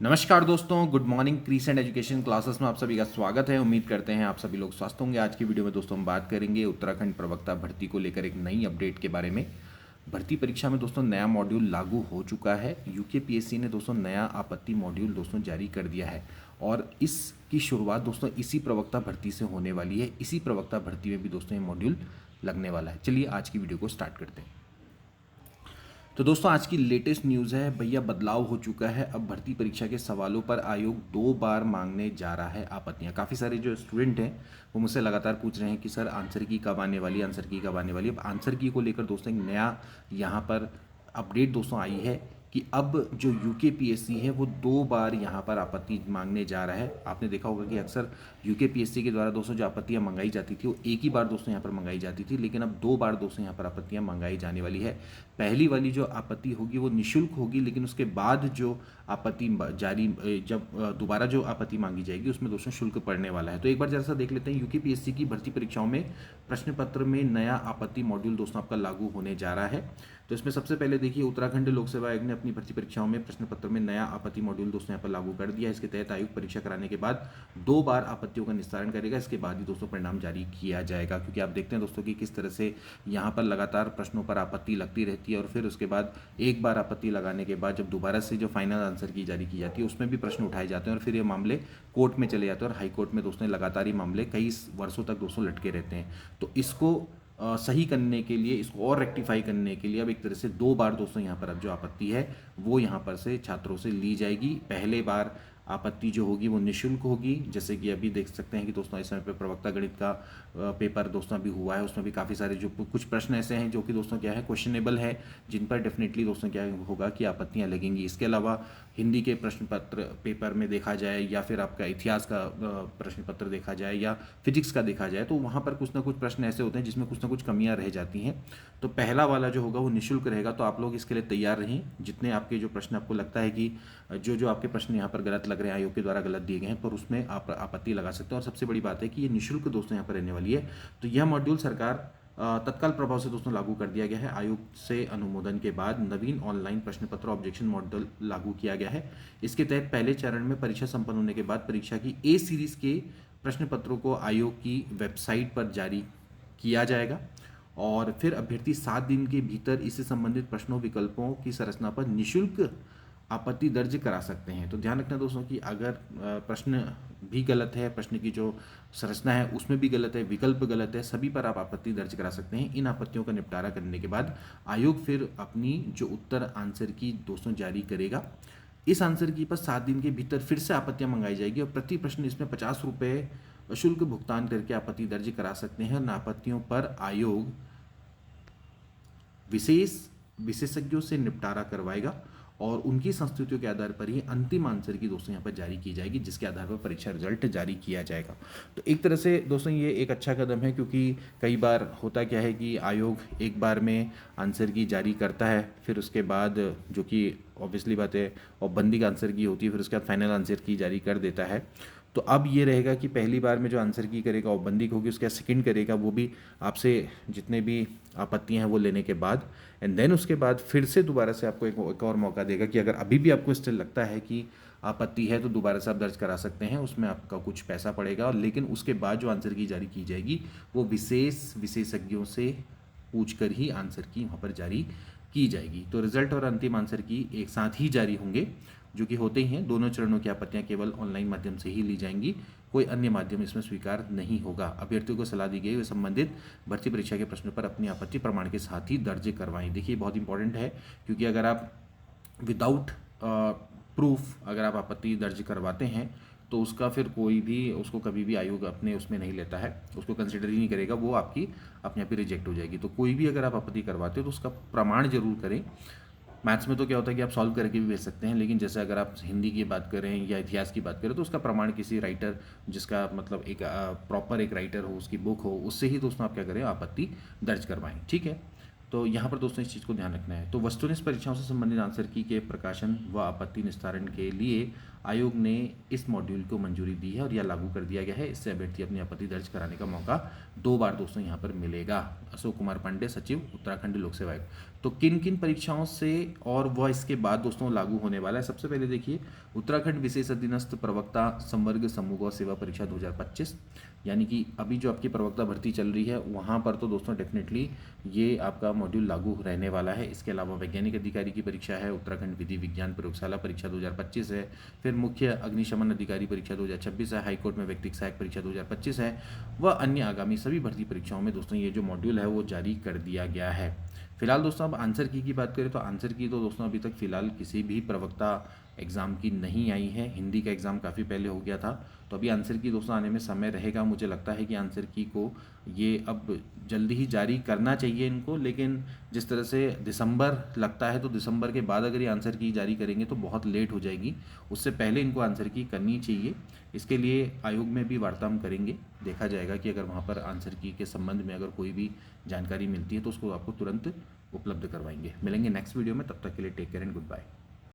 नमस्कार दोस्तों, good morning. Crescent education classes में आप सभी का स्वागत है। उम्मीद करते हैं आप सभी लोग स्वस्थ होंगे। आज की वीडियो में दोस्तों हम बात करेंगे उत्तराखंड प्रवक्ता भर्ती को लेकर एक नई अपडेट के बारे में। भर्ती परीक्षा में दोस्तों नया मॉड्यूल लागू हो चुका है। यूकेपीएससी ने दोस्तों नया आपत्ति मॉड्यूल दोस्तों जारी कर दिया है और इसकी शुरुआत दोस्तों इसी प्रवक्ता भर्ती से होने वाली है। इसी प्रवक्ता भर्ती में भी दोस्तों ये मॉड्यूल लगने वाला है। चलिए आज की वीडियो को स्टार्ट करते हैं। तो दोस्तों आज की लेटेस्ट न्यूज़ है भैया, बदलाव हो चुका है। अब भर्ती परीक्षा के सवालों पर आयोग 2 बार मांगने जा रहा है आपत्तियां। काफ़ी सारे जो स्टूडेंट हैं वो मुझसे लगातार पूछ रहे हैं कि सर आंसर की कब आने वाली, आंसर की कब आने वाली। अब आंसर की को लेकर दोस्तों एक नया यहाँ पर अपडेट दोस्तों आई है कि अब जो यूकेपीएससी है वो 2 बार यहाँ पर आपत्ति मांगने जा रहा है। आपने देखा होगा कि अक्सर यूकेपीएससी के द्वारा दोस्तों जो आपत्तियाँ मंगाई जाती थी वो एक ही बार दोस्तों यहाँ पर मंगाई जाती थी, लेकिन अब 2 बार दोस्तों यहाँ पर आपत्तियाँ मंगाई जाने वाली है। पहली वाली जो आपत्ति होगी वो निःशुल्क होगी, लेकिन उसके बाद जो आपत्ति जारी जब दोबारा जो आपत्ति मांगी जाएगी उसमें दोस्तों शुल्क पड़ने वाला है। तो एक बार जैसा देख लेते हैं यूकेपीएससी की भर्ती परीक्षाओं में प्रश्न पत्र में नया आपत्ति मॉड्यूल दोस्तों आपका लागू होने जा रहा है। तो इसमें सबसे पहले देखिए उत्तराखंड लोक सेवा आयोग ने अपनी भर्ती परीक्षाओं में प्रश्न पत्र में नया आपत्ति मॉड्यूल दोस्तों यहाँ पर लागू कर दिया है। इसके तहत आयोग परीक्षा कराने के बाद 2 बार आपत्तियों का निस्तारण करेगा। इसके बाद ही दोस्तों परिणाम जारी किया जाएगा, क्योंकि आप देखते हैं दोस्तों कि किस तरह से यहाँ पर लगातार प्रश्नों पर आपत्ति लगती रहती है और फिर उसके बाद एक बार आपत्ति लगाने के बाद जब दोबारा से जो फाइनल आंसर की जारी की जाती है उसमें भी प्रश्न उठाए जाते हैं और फिर ये मामले कोर्ट में चले जाते हैं और हाई कोर्ट में दोस्तों लगातार ये मामले कई वर्षों तक दोस्तों लटके रहते हैं। तो इसको सही करने के लिए, इसको और रेक्टिफाई करने के लिए अब एक तरह से 2 बार दोस्तों यहाँ पर अब जो आपत्ति है वो यहाँ पर से छात्रों से ली जाएगी। पहले बार आपत्ति जो होगी वो निःशुल्क होगी, जैसे कि अभी देख सकते हैं कि दोस्तों इस समय पे प्रवक्ता गणित का पेपर दोस्तों अभी हुआ है। उसमें भी काफ़ी सारे जो कुछ प्रश्न ऐसे हैं जो कि दोस्तों क्या है क्वेश्चनेबल है, जिन पर डेफिनेटली दोस्तों क्या होगा कि आपत्तियां लगेंगी। इसके अलावा हिंदी के प्रश्न पत्र पेपर में देखा जाए या फिर आपका इतिहास का प्रश्न पत्र देखा जाए या फिजिक्स का देखा जाए तो वहाँ पर कुछ ना कुछ प्रश्न ऐसे होते हैं जिसमें कुछ ना कुछ कमियाँ रह जाती हैं। तो पहला वाला जो होगा वो निःशुल्क रहेगा। तो आप लोग इसके लिए तैयार रहें। जितने आपके जो प्रश्न आपको लगता है कि जो आपके प्रश्न यहाँ पर गलत लग रहे हैं, आयोग के द्वारा गलत दिए गए हैं, पर उसमें आप आपत्ति लगा सकते हैं। और सबसे बड़ी बात है कि ये निःशुल्क दोस्तों यहाँ पर रहने वाली है। तो यह मॉड्यूल सरकार तत्काल प्रभाव से दोस्तों लागू कर दिया गया है। आयोग से अनुमोदन के बाद नवीन ऑनलाइन प्रश्न पत्र ऑब्जेक्शन मॉडल लागू किया गया है। इसके तहत पहले चरण में परीक्षा संपन्न होने के बाद परीक्षा की ए सीरीज के प्रश्न पत्रों को आयोग की वेबसाइट पर जारी किया जाएगा और फिर अभ्यर्थी 7 दिन के भीतर इससे संबंधित प्रश्नों विकल्पों की संरचना पर निःशुल्क आपत्ति दर्ज करा सकते हैं। तो ध्यान रखना दोस्तों कि अगर प्रश्न भी गलत है, प्रश्न की जो संरचना है उसमें भी गलत है, विकल्प गलत है, सभी पर आप आपत्ति दर्ज करा सकते हैं। इन आपत्तियों का निपटारा करने के बाद आयोग फिर अपनी जो उत्तर आंसर की दोस्तों जारी करेगा। इस आंसर की पर 7 दिन के भीतर फिर से आपत्तियां मंगाई जाएगी और प्रति प्रश्न इसमें 50 रुपये शुल्क भुगतान करके आपत्ति दर्ज करा सकते हैं। आपत्तियों पर आयोग विशेषज्ञों से निपटारा करवाएगा और उनकी संस्तुतियों के आधार पर ही अंतिम आंसर की दोस्तों यहाँ पर जारी की जाएगी, जिसके आधार पर परीक्षा रिजल्ट जारी किया जाएगा। तो एक तरह से दोस्तों ये एक अच्छा कदम है, क्योंकि कई बार होता क्या है कि आयोग एक बार में आंसर की जारी करता है, फिर उसके बाद जो कि ऑब्वियसली बात है औपबंदिक आंसर की होती है, फिर उसके बाद फाइनल आंसर की जारी कर देता है। तो अब ये रहेगा कि पहली बार में जो आंसर की करेगा औपबंदिक होगी, उसके बाद सेकंड करेगा वो भी आपसे जितने भी आपत्तियां हैं वो लेने के बाद, एंड देन उसके बाद फिर से दोबारा से आपको एक और मौका देगा कि अगर अभी भी आपको स्टिल लगता है कि आपत्ति है तो दोबारा से आप दर्ज करा सकते हैं। उसमें आपका कुछ पैसा पड़ेगा और लेकिन उसके बाद जो आंसर की जारी की जाएगी वो विशेषज्ञों से पूछ कर ही आंसर की वहाँ पर जारी की जाएगी। तो रिजल्ट और अंतिम आंसर की एक साथ ही जारी होंगे, जो कि होते ही हैं। दोनों चरणों की आपत्तियां केवल ऑनलाइन माध्यम से ही ली जाएंगी, कोई अन्य माध्यम इसमें स्वीकार नहीं होगा। अभ्यर्थियों को सलाह दी गई वे संबंधित भर्ती परीक्षा के प्रश्न पर अपनी आपत्ति प्रमाण के साथ ही दर्ज करवाएं। देखिए बहुत इंपॉर्टेंट है, क्योंकि अगर आप विदाउट प्रूफ अगर आप आपत्ति दर्ज करवाते हैं तो उसका फिर कोई भी उसको कभी भी आयोग अपने उसमें नहीं लेता है, उसको कंसिडर ही नहीं करेगा, वो आपकी अपने आप ही रिजेक्ट हो जाएगी। तो कोई भी अगर आप आपत्ति करवाते हो तो उसका प्रमाण जरूर करें। मैथ्स में तो क्या होता है कि आप सॉल्व करके भी भेज सकते हैं, लेकिन जैसे अगर आप हिंदी की बात करें या इतिहास की बात करें तो उसका प्रमाण किसी राइटर, जिसका मतलब एक प्रॉपर एक राइटर हो, उसकी बुक हो, उससे ही दोस्तों आप क्या करें आपत्ति दर्ज करवाएं। ठीक है, तो यहाँ पर दोस्तों इस चीज़ को ध्यान रखना है। तो वस्तुनिष्ठ परीक्षाओं से संबंधित आंसर की के प्रकाशन व आपत्ति निस्तारण के लिए आयोग ने इस मॉड्यूल को मंजूरी दी है और यह लागू कर दिया गया है। इससे अभ्यर्थी अपनी आपत्ति दर्ज कराने का मौका 2 बार दोस्तों यहाँ पर मिलेगा। अशोक कुमार पांडे, सचिव, उत्तराखंड लोक सेवा आयोग। तो किन किन परीक्षाओं से और वह इसके बाद दोस्तों लागू होने वाला है। सबसे पहले देखिए, उत्तराखंड विशेष अधीनस्थ प्रवक्ता संवर्ग समूह सेवा परीक्षा 2025, यानी कि अभी जो आपकी प्रवक्ता भर्ती चल रही है वहाँ पर तो दोस्तों डेफिनेटली ये आपका मॉड्यूल लागू रहने वाला है। इसके अलावा वैज्ञानिक अधिकारी की परीक्षा है, उत्तराखंड विधि विज्ञान प्रयोगशाला परीक्षा 2025 है, फिर मुख्य अग्निशमन अधिकारी परीक्षा 2026 है, हाईकोर्ट में व्यक्तिक सहायक परीक्षा 2025 है, व अन्य आगामी सभी भर्ती परीक्षाओं में दोस्तों ये जो मॉड्यूल है वो जारी कर दिया गया है। फिलहाल दोस्तों अब आंसर की बात करें तो आंसर की तो दोस्तों अभी तक फिलहाल किसी भी प्रवक्ता एग्ज़ाम की नहीं आई है। हिंदी का एग्ज़ाम काफ़ी पहले हो गया था, तो अभी आंसर की दोस्तों आने में समय रहेगा। मुझे लगता है कि आंसर की को ये अब जल्दी ही जारी करना चाहिए इनको, लेकिन जिस तरह से दिसंबर लगता है तो दिसंबर के बाद अगर ये आंसर की जारी करेंगे तो बहुत लेट हो जाएगी। उससे पहले इनको आंसर की करनी चाहिए। इसके लिए आयोग में भी वार्ता हम करेंगे, देखा जाएगा कि अगर वहाँ पर आंसर की के संबंध में अगर कोई भी जानकारी मिलती है तो उसको आपको तुरंत उपलब्ध करवाएंगे। मिलेंगे नेक्स्ट वीडियो में, तब तक के लिए take care and good bye.